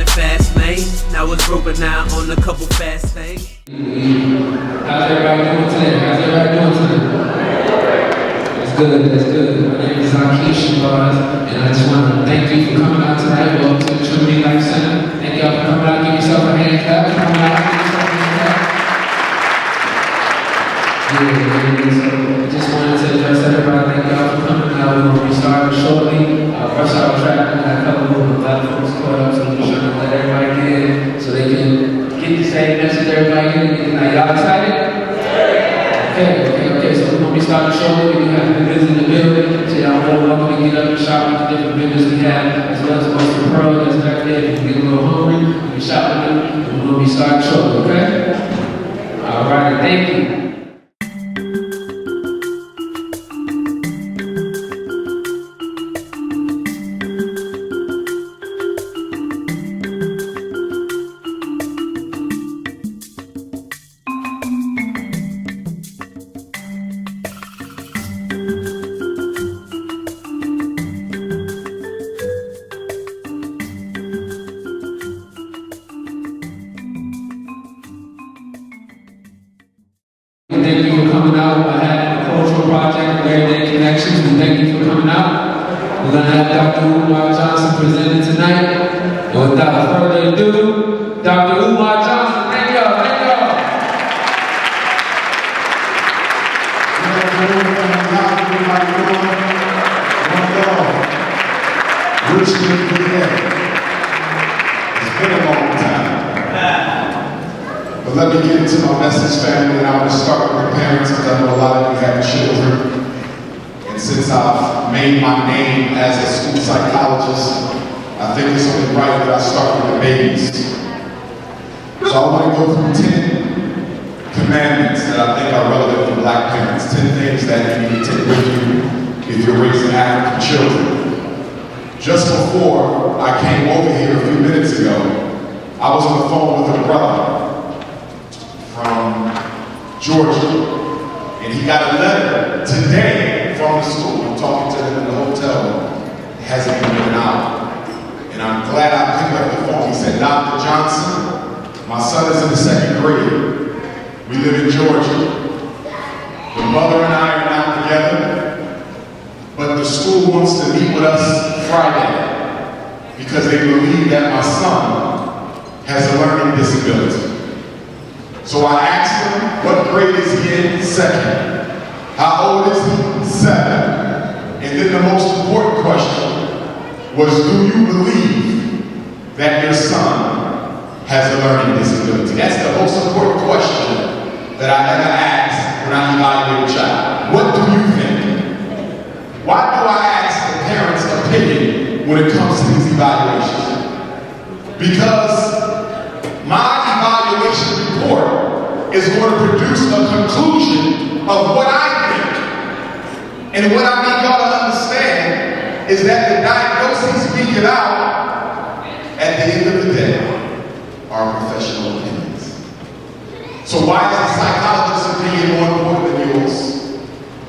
the fast lane. Now it's broken down on a couple fast things. How's everybody doing today? That's good, that's good. My name is and I just want to thank you for coming out tonight. Welcome to the Trinity Life Center. Thank y'all for coming out. Give yourself a hand clap. So I just wanted to address everybody. Thank y'all for coming out. We're going to be starting shortly. Rush hour traffic. We got a lot of folks caught up, so we're trying to let everybody get in so they can get the same message everybody getting. Now, y'all excited? Okay. So we're going to be starting shortly. We do have to visit the building. So y'all more welcome to get up and shop with the different vendors we have, as well as most of the pearl that's back there. If you get a little hungry, you can shop with them. And we're going to be starting shortly, okay? All right, thank you. Thank you for coming out. I had a cultural project, Everyday Connections, and thank you for coming out. We're going to have Dr. Umar Johnson presenting tonight. And without further ado, Dr. Umar Johnson, thank y'all. Richmond, it's been a long time. But let me get into my message, family, and I want to start with the parents, because I know a lot of you have children. And since I've made my name as a school psychologist, I think it's only right that I start with the babies. So I want to go through 10 commandments that I think are relevant for black parents, 10 things that you need to take with you if you're raising African children. Just before I came over here a few minutes ago, I was on the phone with a brother from Georgia, and he got a letter today from the school. I'm talking to him in the hotel room. It hasn't even been an hour. And I'm glad I picked up the phone. He said, Dr. Johnson, my son is in the 2nd grade. We live in Georgia. The mother and I are now together, but the school wants to meet with us Friday because they believe that my son has a learning disability. So I asked him, what grade is he in? 2nd. How old is he? 7. And then the most important question was, do you believe that your son has a learning disability? That's the most important question that I ever asked when I evaluate a child. What do you think? Why do I ask the parents' opinion when it comes to these evaluations? Because my evaluation report is going to produce a conclusion of what I think. And what I need y'all to understand is that the diagnoses we get out at the end of the day are professional opinions. So why is the psychologist's opinion more important than yours?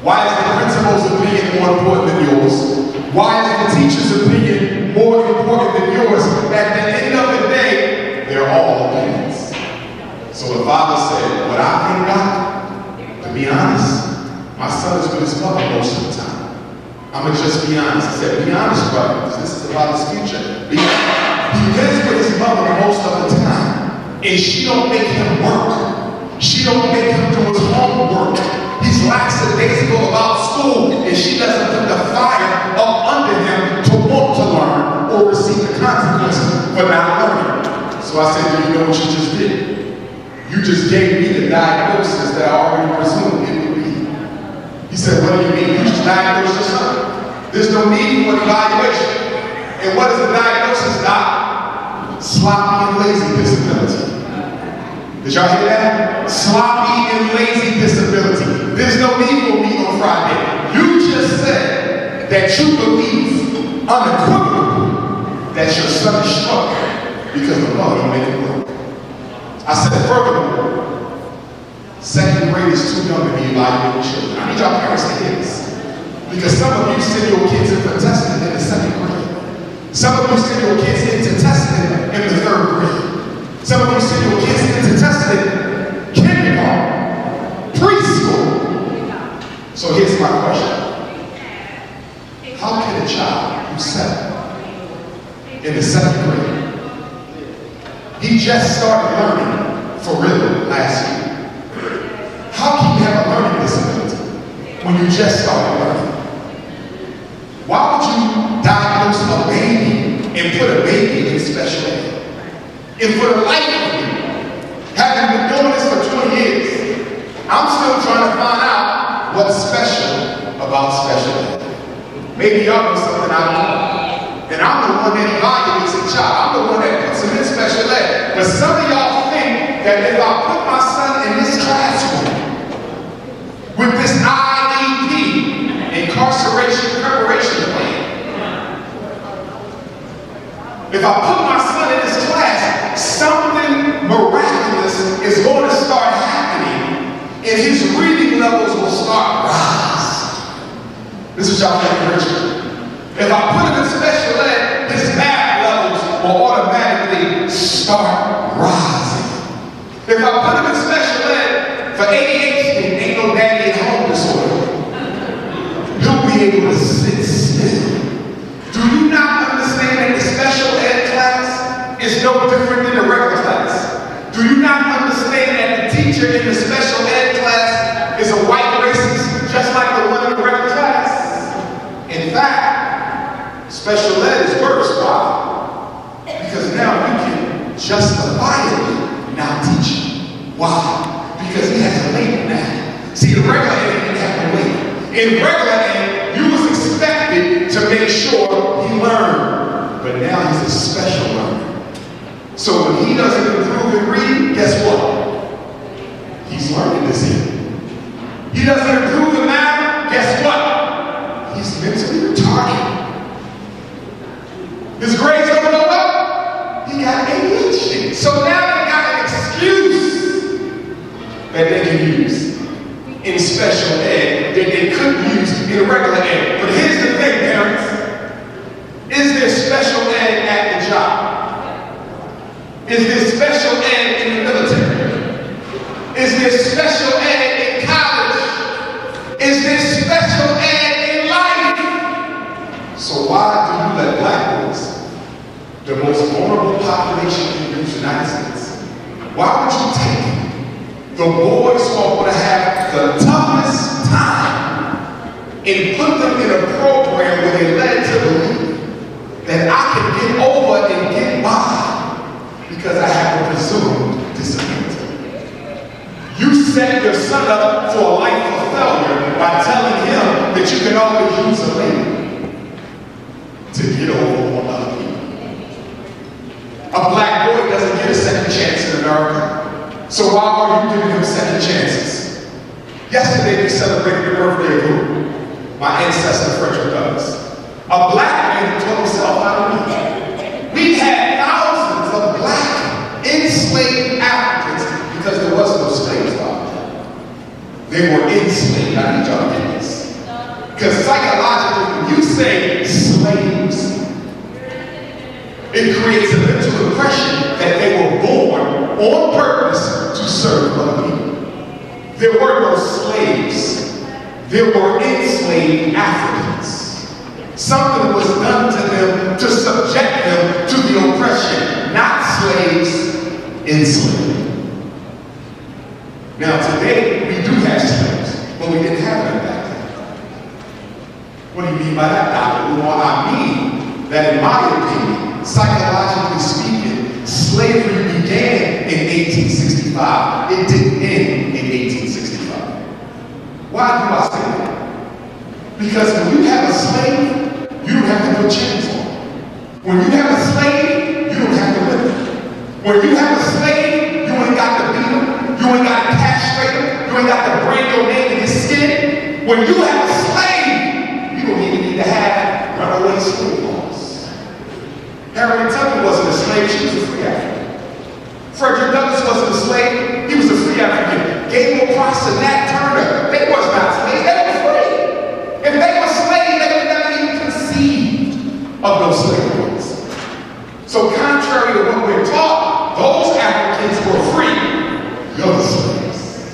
Why is the principal's opinion more important than yours? Why is the teacher's opinion more important than yours? At the end of the day, they're all opinions. So the father said, what I think, Doc, to be honest, my son is with his mother most of the time. I'm going to just be honest. He said, be honest, brother, because this is about his future. He lives with his mother most of the time, and she don't make him work. She don't make him do his homework. He's lackadaisical about school, and she doesn't put the fire up under him to want to learn or receive the consequences for not learning. So I said, do you know what you just did? You just gave me the diagnosis that I already presumed it would be. He said, what do you mean? You just diagnosed your son. There's no need for an evaluation. And what is the diagnosis, Doc? Sloppy and lazy disability. Did y'all hear that? Sloppy and lazy disability. There's no need for me on Friday. You just said that you believe unequivocally that your son is struggling because the mother don't make it work. I said, furthermore, 2nd grade is too young to be evaluating children. I need y'all parents to hear this. Because some of you send your kids in for testing in the 2nd grade. Some of you send your kids into testing in the 3rd grade. Some of you send your kids into testing kindergarten, preschool. So here's my question. How can a child who's 7 in the 2nd grade, he just started learning for real last year. How can you have a learning disability when you just started learning? Why would you diagnose a baby and put a baby in special ed? And for the life of me, having been doing this for 20 years, I'm still trying to find out what's special about special ed. Maybe y'all know something I don't know. And I'm the one that evaluates a child. I'm the one that puts him in special ed. But some of y'all think that if I put my son in this classroom with this IEP, incarceration preparation plan, if I put my son in this class, something miraculous is going to start happening and his reading levels will start rising. This is y'all think in Richmond. If I put him in special ed, his math levels will automatically start rising. If I put him in special ed for ADHD, ain't no daddy at home disorder, he'll be able to sit still. Do you not understand that the special ed class is no different than the regular class? Do you not understand that the teacher in the special ed class is a white racist, just like the one in the regular class? In fact, special ed is worse. Why? Because now you can justifiably not teach him. Why? Because he has a label now. See, the regular ed didn't have no label. In regular ed, you was expected to make sure he learned. But now he's a special learner. So when he doesn't improve in reading, guess what? He's learning this year. He doesn't improve in math, guess what? He's mentally retarded. His grades don't go up, he got ADHD. So now they got an excuse that they can use in special ed that they couldn't use in regular ed. But here's the thing, parents. Is there special ed at the job? Is there special ed in the military? Is there special ed in college? Is there special ed in life? So why do you let black boys, the most vulnerable population in the United States, why would you take the boys who are going to have the toughest time and put them in a program where they're led to believe that I can get over and get by because I have a presumed disability? You set your son up for a life of failure by telling him that you can always use a label to get over on other people. A black boy doesn't get a second chance in America. So why are you giving him second chances? Yesterday we celebrated the birthday of who? My ancestor, Frederick Douglass. A black man who taught himself how to read. We had thousands of black enslaved Africans because there was no slaves out there. They were enslaved. I need y'all to get this. Because psychologically, when you say slaves, it creates a mental impression that they were born on purpose to serve other people. There were no slaves. There were enslaved Africans. Something was done to them to subject them to the oppression. Not slaves, enslaved. Now today, we do have slaves, but we didn't have them back then. What do you mean by that, Dr. Umar? I mean that in my opinion, psychologically speaking, slavery began in 1865. It didn't end in 1865. Why do I say that? Because when you have a slave, you don't have to put chains on. When you have a slave, you don't have to whip him. When you have a slave, you ain't got to beat him. You ain't got to castrate him. You ain't got to brand your name in his skin. When you have a slave, you don't even need to have runaway slave laws. Harriet Tubman wasn't a slave, she was a free African. Frederick Douglass wasn't a slave, he was a free African. Gabriel Prosser and Nat Turner, they was not slaves, they were free. If they were slaves, they would never even conceived of those slave laws. So contrary to what we're taught, those Africans were free. You're the slaves.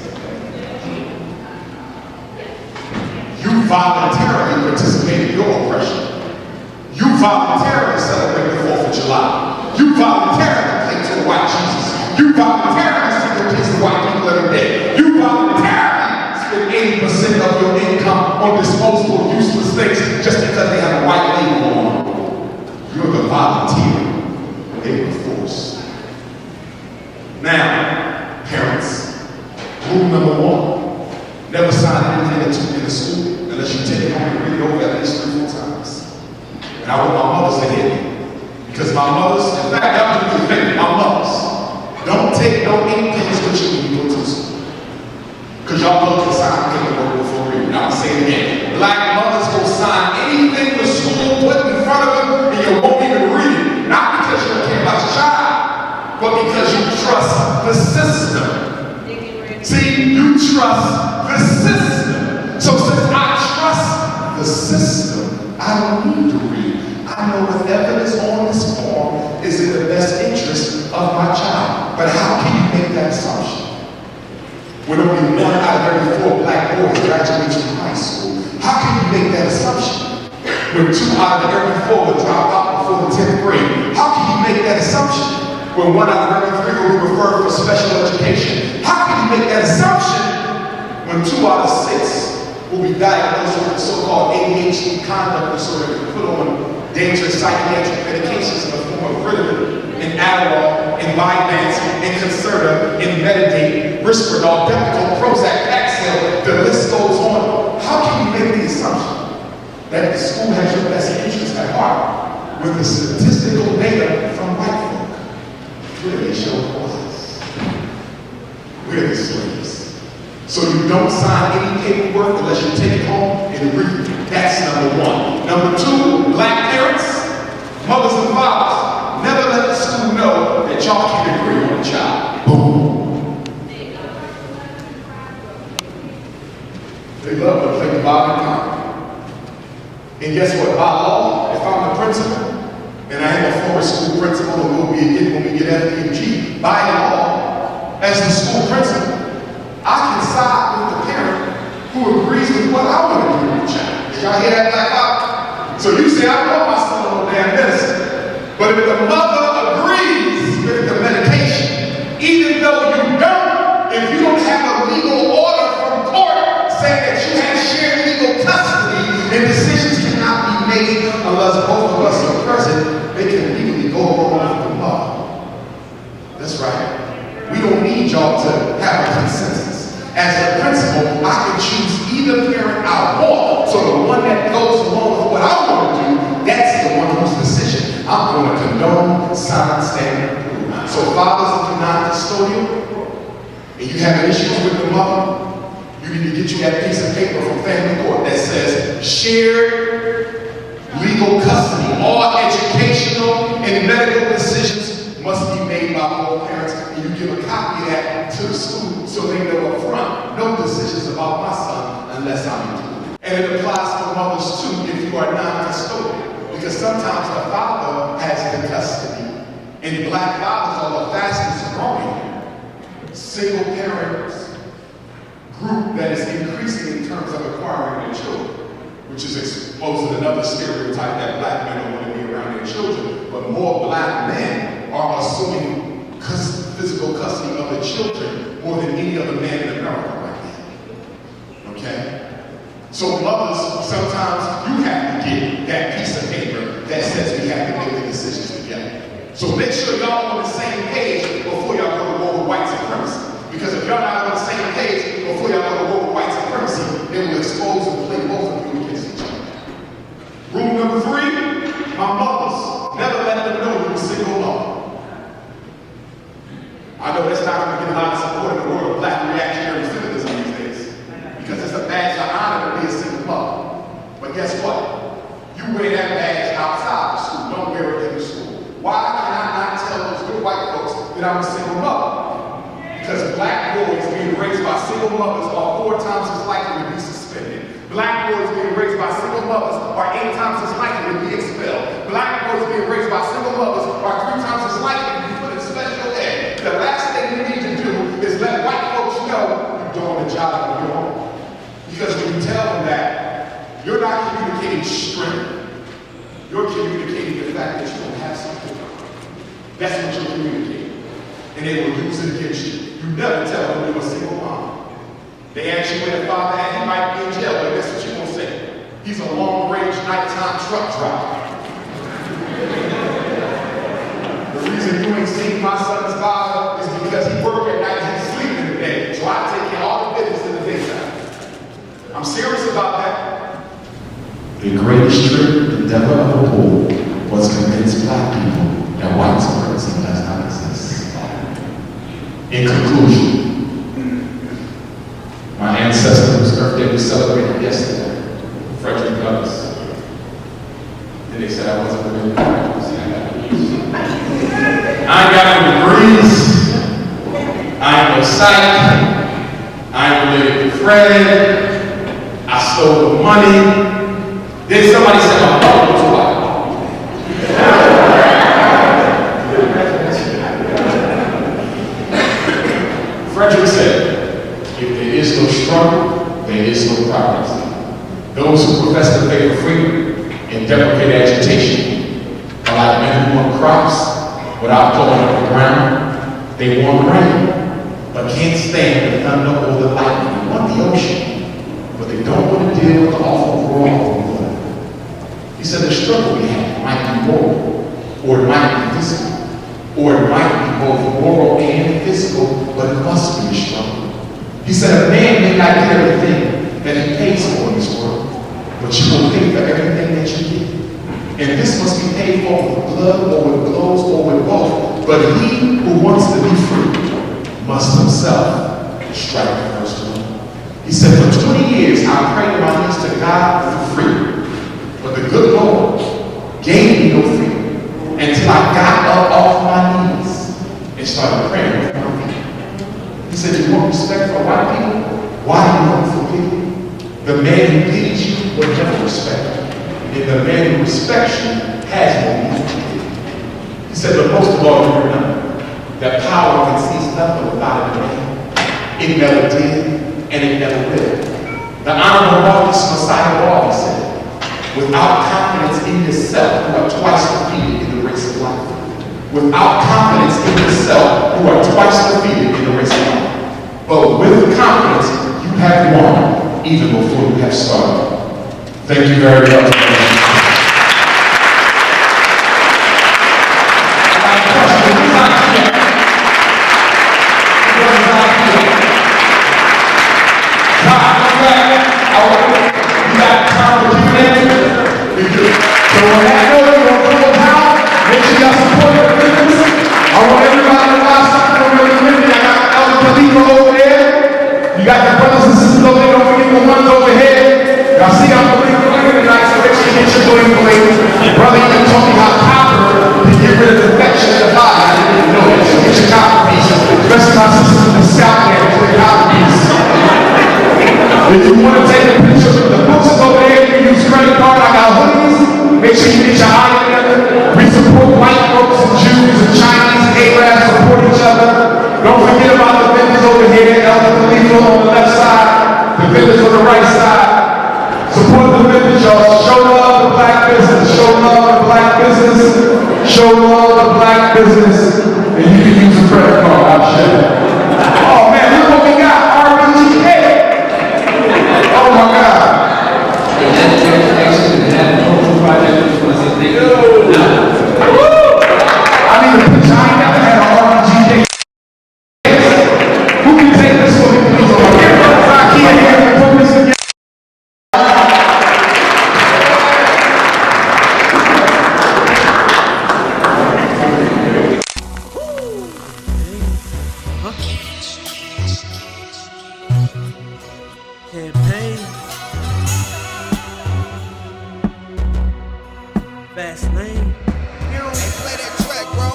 You voluntarily participate in your oppression. You voluntarily celebrate the 4th of July. You voluntarily cling to the white Jesus. You voluntarily seek the peace of white people every day. You voluntarily spend 80% of your income on disposable, useless things just because they have a white label on. You're the volunteer. They were forced. Now, parents, rule number 1, never sign anything in the school unless you take it home and read it over at least 3 or 4 times. And I want my mothers to hear me. Because my mothers, in fact, y'all do the thing, my mothers, don't take no ink pens with you when you go to school. Because y'all love to sign paperwork before reading. I'll say it again. Black mothers will sign anything the school put in front of them and you won't even read it. Not because you don't care about your child, but because you trust the system. See, you trust the system. So since I trust the system, I don't need to read. I know whatever is on this form is in the best interest of my child. But how can you make that assumption? When only 1 out of every 4 black boys graduates from high school, how can you make that assumption? When 2 out of every 4 will drop out before the 10th grade, how can you make that assumption? When 1 out of every 3 will be referred for special education, how can you make that assumption? When 2 out of 6 will be diagnosed with the so-called ADHD conduct disorder and put on dangerous psychiatric medications in the form of Ritalin, and Adderall, and Vyvanse, and Concerta, and Metadate, Risperdal, Depakote, Prozac, Paxil, the list goes on. How can you make the assumption that the school has your best interest at heart with the statistical data from white folk? Clearly show otherwise. We're the slaves. So you don't sign any paperwork unless you take it home and read it. That's number 1. Number 2, black parents, mothers and fathers, never let the school know that y'all can't agree on a child. Boom. They love to play the bottom line. And guess what? By law, if I'm the principal, and I am a former school principal, and we'll be again when we get FD&G, by law, as the school principal, I can side with the parent who agrees with what I want to do with the child. Did y'all hear that, black pop? So you say, I want my son on no damn medicine. But if the mother agrees with the medication, even though you don't, if you don't have a legal order from court saying that you have shared legal custody and decisions cannot be made unless both of us are present, they can legally go along with the mother. That's right. We don't need y'all to have a consensus. As a principal, I can choose either parent I want. So the one that goes along with what I want to do, that's the one whose decision I'm going to condone, sign, stand, and approve. So fathers, if you're not custodial, and you have issues with the mother, you need to get you that piece of paper from family court that says shared legal custody. All educational and medical decisions must be made by both parents, and you give a copy of that to the school so they know up front, no decisions about my son unless I'm included. And it applies for mothers too if you are non-custodial, because sometimes the father has the custody, and black fathers are the fastest growing single parents group that is increasing in terms of acquiring their children, which is exposing another stereotype that black men don't want to be around their children, but more black men are assuming physical custody of the children more than any other man in America right now. Okay? So mothers, sometimes you have to get that piece of paper that says we have to make the decisions together. So make sure y'all on the same page before y'all go to war with white supremacy. Because if y'all not on the same page before y'all go to war with white supremacy, it will expose and play both of you against each other. Rule number 3, my mothers, never let them know you're a single mother. I know that's not going to get a lot of support in the world of black reactionary feminism these days, because it's a badge of honor to be a single mother. But guess what? You wear that badge outside the school, don't wear it in the school. Why can I not tell those good white folks that I'm a single mother? Because black boys being raised by single mothers are 4 times as likely to be suspended. Black boys being raised by single mothers are 8 times as likely to be expelled. Black boys being raised by single mothers are 3 fact that you don't have something. That's what you're communicating. And they will use it against you. You never tell them you're a single mom. They ask you where the father at, he might be in jail, but that's what you're going to say. He's a long-range nighttime truck driver. The reason you ain't seen my son's father is because he worked at night and he's sleeping in the day. So I take care of all the business in the daytime. I'm serious about that. The greatest trick the devil ever pulled was convince black people that white supremacy does not exist. In conclusion, my ancestor whose birthday was celebrated yesterday, Frederick Douglass. Then they said I wasn't really practicing. I ain't got no degrees. I ain't no psych. I ain't related to Fred. I stole the money. Then somebody said my father was white. Frederick said, if there is no struggle, there is no progress. Those who profess the faith of freedom and deprecate agitation are like men who want crops without pulling up the ground. They want rain, but can't stand the thunder or the lightning. They want the ocean, but they don't want to deal with the awful roar of the water. He said the struggle we have might be moral, or it might be physical, or it might be both moral and physical, but it must be a struggle. He said a man may not get everything that he pays for in this world, but you will pay for everything that you get. And this must be paid for with blood or with blows or with both. But he who wants to be free must himself strike the first blow. He said, for 20 years I prayed on my knees to God for freedom. But the good Lord gave me no freedom until I got up off my knees and started praying with my feet. He said, you want respect for white people? Why do you want for people? The man who pities you will never respect you. And the man who respects you has no need to pity. He said, but most of all, you remember that power conceals nothing without a name. It never did, and it never will. The Honorable Marcus Messiah Law said, without confidence in yourself, you are twice defeated in the race of life. Without confidence in yourself, you are twice defeated in the race of life. But with confidence, you have won even before you have started. Thank you very much. So on that note, we're going to close out. Make sure y'all support the business. I want everybody to watch something over in the minute. I got Elder Khalifa over there. You got the brothers and sisters over there. Don't forget the ones over here. Y'all see I'm bling bling tonight, so make sure you get your bling bling. Brother even told me how copper can get rid of infection in the body. I didn't even know that. So get your copper piece. Especially my sisters in the South there, get your copper piece. If you want to take a picture of the books over there, you can use credit card. I got hoodies. Make sure you get your eye together. We support white folks and Jews and Chinese and Arabs support each other. Don't forget about the vendors over here. Elder Khalifa on the left side, the vendors on the right side. Support the vendors, y'all. Show love to black business. Show love to black business. Show love to black business. And you can use a credit card. I'll show you. Oh man, look what we got. RBGK. Oh my God. I need a picture. I ain't never had an RBGK. Who can take this for me, please? Over here. I can't hear the focus again. Campaign. Fast lane. Hey, play that track, bro.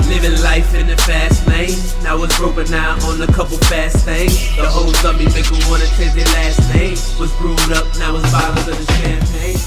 Living life in the fast lane. Now it's broke, but now on a couple fast things. The hoes of me make them wanna take their last name. Was brewed up, now it's bottles of the champagne.